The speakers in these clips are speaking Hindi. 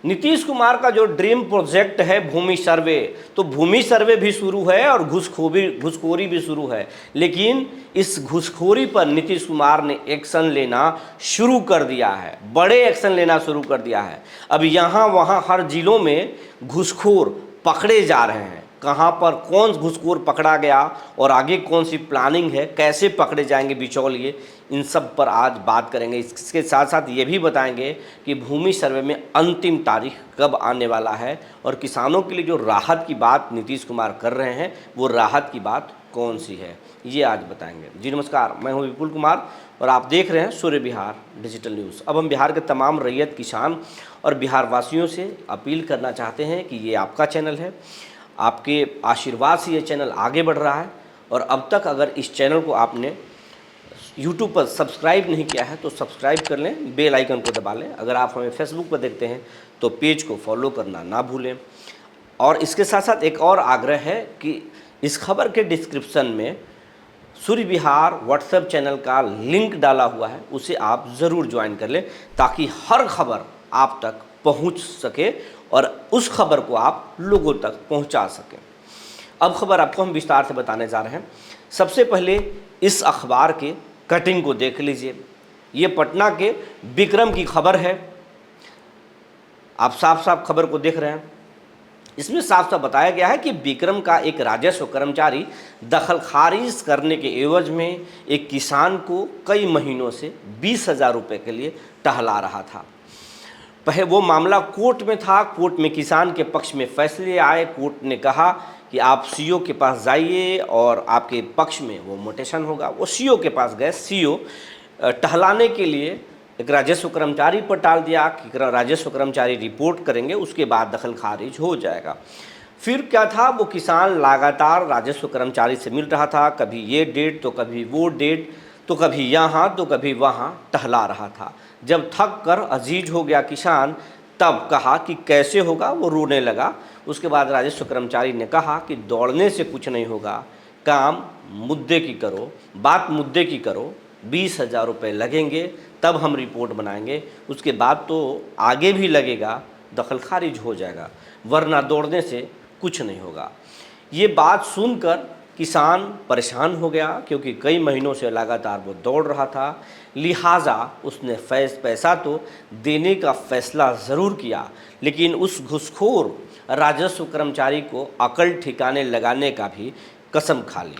नीतीश कुमार का जो ड्रीम प्रोजेक्ट है भूमि सर्वे, तो भूमि सर्वे भी शुरू है और घुसखोरी भी शुरू है। लेकिन इस घुसखोरी पर नीतीश कुमार ने एक्शन लेना शुरू कर दिया है, बड़े एक्शन लेना शुरू कर दिया है। अब यहाँ वहाँ हर जिलों में घुसखोर पकड़े जा रहे हैं। कहाँ पर कौन घुसखोर पकड़ा गया और आगे कौन सी प्लानिंग है, कैसे पकड़े जाएंगे बिचौलिए, इन सब पर आज बात करेंगे। इसके साथ साथ ये भी बताएंगे कि भूमि सर्वे में अंतिम तारीख कब आने वाला है और किसानों के लिए जो राहत की बात नीतीश कुमार कर रहे हैं वो राहत की बात कौन सी है, ये आज बताएंगे। जी नमस्कार, मैं हूँ विपुल कुमार और आप देख रहे हैं सूर्य बिहार डिजिटल न्यूज़। अब हम बिहार के तमाम रैयत, किसान और बिहार वासियों से अपील करना चाहते हैं कि ये आपका चैनल है, आपके आशीर्वाद से ये चैनल आगे बढ़ रहा है। और अब तक अगर इस चैनल को आपने YouTube पर सब्सक्राइब नहीं किया है तो सब्सक्राइब कर लें, बेल आइकन को दबा लें। अगर आप हमें फेसबुक पर देखते हैं तो पेज को फॉलो करना ना भूलें। और इसके साथ साथ एक और आग्रह है कि इस खबर के डिस्क्रिप्शन में सूर्य बिहार व्हाट्सएप चैनल का लिंक डाला हुआ है, उसे आप ज़रूर ज्वाइन कर लें ताकि हर खबर आप तक पहुंच सके और उस खबर को आप लोगों तक पहुंचा सकें। अब खबर आपको हम विस्तार से बताने जा रहे हैं। सबसे पहले इस अखबार के कटिंग को देख लीजिए। ये पटना के विक्रम की खबर है। आप साफ साफ खबर को देख रहे हैं। इसमें साफ साफ बताया गया है कि विक्रम का एक राजस्व कर्मचारी दखल खारिज करने के एवज में एक किसान को कई महीनों से 20,000 रुपये के लिए टहला रहा था। पहले वो मामला कोर्ट में था। कोर्ट में किसान के पक्ष में फैसले आए। कोर्ट ने कहा कि आप सीओ के पास जाइए और आपके पक्ष में वो मोटेशन होगा। वो सीओ के पास गए। सीओ टहलाने के लिए एक राजस्व कर्मचारी पर टाल दिया कि राजस्व कर्मचारी रिपोर्ट करेंगे, उसके बाद दखल खारिज हो जाएगा। फिर क्या था, वो किसान लगातार राजस्व कर्मचारी से मिल रहा था। कभी ये डेट तो कभी वो डेट, तो कभी यहाँ तो कभी वहाँ टहला रहा था। जब थक कर अजीज हो गया किसान, तब कहा कि कैसे होगा, वो रोने लगा। उसके बाद राजस्व कर्मचारी ने कहा कि दौड़ने से कुछ नहीं होगा, काम मुद्दे की करो, बात मुद्दे की करो, 20,000 रुपये लगेंगे तब हम रिपोर्ट बनाएंगे, उसके बाद तो आगे भी लगेगा, दखल खारिज हो जाएगा, वरना दौड़ने से कुछ नहीं होगा। ये बात सुनकर किसान परेशान हो गया क्योंकि कई महीनों से लगातार वो दौड़ रहा था। लिहाजा उसने पैसा तो देने का फैसला ज़रूर किया, लेकिन उस घुसखोर राजस्व कर्मचारी को अकल ठिकाने लगाने का भी कसम खा ली।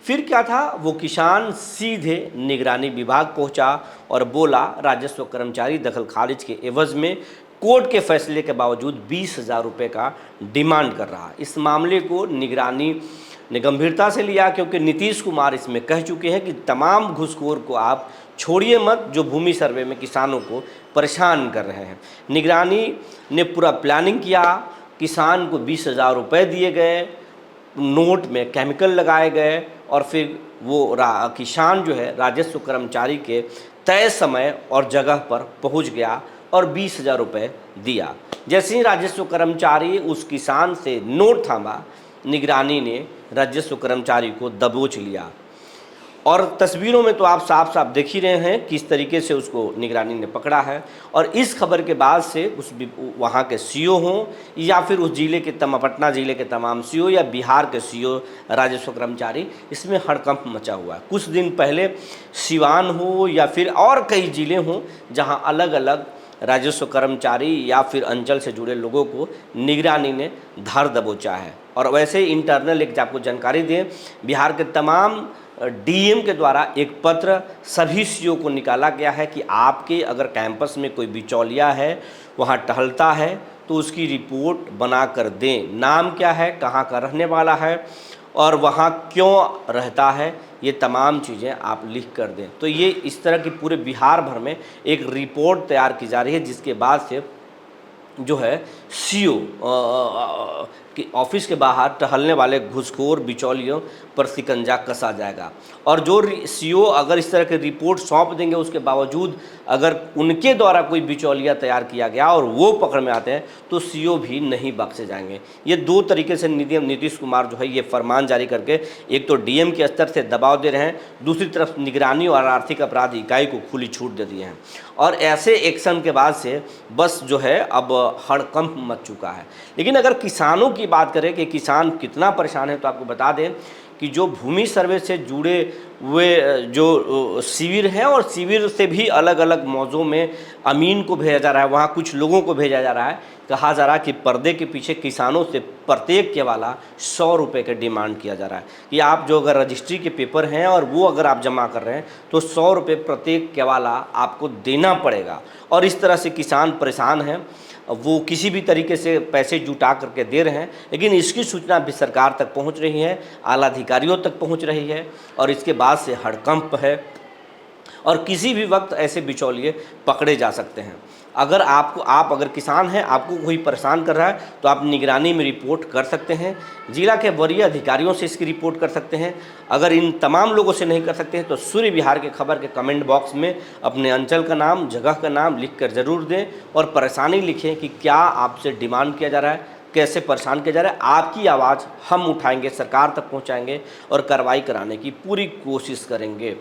फिर क्या था, वो किसान सीधे निगरानी विभाग पहुंचा और बोला राजस्व कर्मचारी दखल खारिज के एवज में कोर्ट के फैसले के बावजूद 20,000 रुपये का डिमांड कर रहा। इस मामले को निगरानी ने गंभीरता से लिया क्योंकि नीतीश कुमार इसमें कह चुके हैं कि तमाम घुसखोर को आप छोड़िए मत जो भूमि सर्वे में किसानों को परेशान कर रहे हैं। निगरानी ने पूरा प्लानिंग किया। किसान को 20,000 रुपये दिए गए, नोट में केमिकल लगाए गए और फिर वो किसान जो है राजस्व कर्मचारी के तय समय और जगह पर पहुंच गया और 20,000 रुपये दिया। जैसे ही राजस्व कर्मचारी उस किसान से नोट थामा, निगरानी ने राजस्व कर्मचारी को दबोच लिया। और तस्वीरों में तो आप साफ साफ देख ही रहे हैं किस तरीके से उसको निगरानी ने पकड़ा है। और इस खबर के बाद से उस वहाँ के सीओ हों या फिर उस जिले के पटना जिले के तमाम सीओ या बिहार के सीओ राजस्व कर्मचारी, इसमें हड़कंप मचा हुआ है। कुछ दिन पहले सिवान हो या फिर और कई ज़िले हों जहाँ अलग अलग राजस्व कर्मचारी या फिर अंचल से जुड़े लोगों को निगरानी ने धर दबोचा है। और वैसे ही इंटरनल एक आपको जानकारी दें, बिहार के तमाम डीएम के द्वारा एक पत्र सभी सीओ को निकाला गया है कि आपके अगर कैंपस में कोई बिचौलिया है, वहाँ टहलता है, तो उसकी रिपोर्ट बना कर दें। नाम क्या है, कहाँ का रहने वाला है और वहाँ क्यों रहता है, ये तमाम चीज़ें आप लिख कर दें। तो ये इस तरह की पूरे बिहार भर में एक रिपोर्ट तैयार की जा रही है, जिसके बाद से जो है सीओ कि ऑफिस के बाहर टहलने वाले घुसखोर बिचौलियों पर शिकंजा कसा जाएगा। और जो सीओ अगर इस तरह की रिपोर्ट सौंप देंगे, उसके बावजूद अगर उनके द्वारा कोई बिचौलिया तैयार किया गया और वो पकड़ में आते हैं तो सीओ भी नहीं बख्शे जाएंगे। ये दो तरीके से नीतीश कुमार जो है ये फरमान जारी करके एक तो डीएम के स्तर से दबाव दे रहे हैं, दूसरी तरफ निगरानी और आर्थिक अपराध इकाई को खुली छूट दे दिए हैं। और ऐसे एक्शन के बाद से बस जो है अब हड़कंप मच चुका है। लेकिन अगर किसानों की बात करें कि किसान कितना परेशान है, तो आपको बता दें कि जो भूमि सर्वे से जुड़े हुए जो शिविर हैं और शिविर से भी अलग अलग मौज़ों में अमीन को भेजा जा रहा है, वहाँ कुछ लोगों को भेजा जा रहा है। कहा जा रहा है कि पर्दे के पीछे किसानों से प्रत्येक केवाला 100 रुपये का डिमांड किया जा रहा है कि आप जो अगर रजिस्ट्री के पेपर हैं और वो अगर आप जमा कर रहे हैं तो 100 रुपये प्रत्येक केवाला आपको देना पड़ेगा। और इस तरह से किसान परेशान हैं, वो किसी भी तरीके से पैसे जुटा करके दे रहे हैं, लेकिन इसकी सूचना भी सरकार तक पहुंच रही है, आला अधिकारियों तक पहुंच रही है और इसके बाद से हड़कंप है और किसी भी वक्त ऐसे बिचौलिए पकड़े जा सकते हैं। अगर आप अगर किसान हैं, आपको कोई परेशान कर रहा है तो आप निगरानी में रिपोर्ट कर सकते हैं, जिला के वरीय अधिकारियों से इसकी रिपोर्ट कर सकते हैं। अगर इन तमाम लोगों से नहीं कर सकते हैं तो सूर्य विहार के खबर के कमेंट बॉक्स में अपने अंचल का नाम, जगह का नाम लिख कर ज़रूर दें और परेशानी लिखें कि क्या आपसे डिमांड किया जा रहा है, कैसे परेशान किया जा रहा है। आपकी आवाज़ हम उठाएंगे, सरकार तक पहुंचाएंगे और कार्रवाई कराने की पूरी कोशिश करेंगे।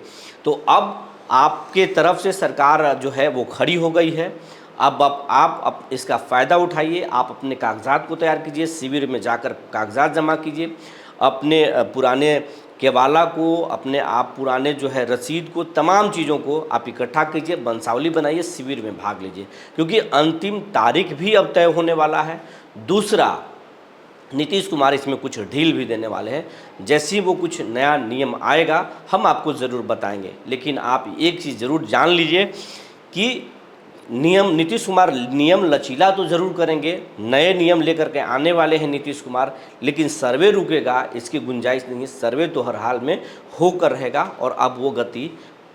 तो अब आपके तरफ से सरकार जो है वो खड़ी हो गई है। अब आप इसका फ़ायदा उठाइए, आप अपने कागजात को तैयार कीजिए, शिविर में जाकर कागजात जमा कीजिए, अपने पुराने केवाला को, अपने आप पुराने जो है रसीद को, तमाम चीज़ों को आप इकट्ठा कीजिए, वंशावली बनाइए, शिविर में भाग लीजिए, क्योंकि अंतिम तारीख भी अब तय होने वाला है। दूसरा, नीतीश कुमार इसमें कुछ ढील भी देने वाले हैं। जैसे ही वो कुछ नया नियम आएगा हम आपको ज़रूर बताएंगे। लेकिन आप एक चीज़ ज़रूर जान लीजिए कि नीतीश कुमार नियम लचीला तो ज़रूर करेंगे, नए नियम लेकर के आने वाले हैं नीतीश कुमार, लेकिन सर्वे रुकेगा इसकी गुंजाइश नहीं है। सर्वे तो हर हाल में होकर रहेगा और अब वो गति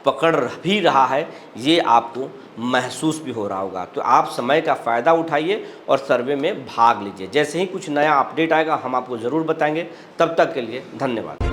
पकड़ भी रहा है, ये आपको महसूस भी हो रहा होगा। तो आप समय का फ़ायदा उठाइए और सर्वे में भाग लीजिए। जैसे ही कुछ नया अपडेट आएगा हम आपको ज़रूर बताएंगे। तब तक के लिए धन्यवाद।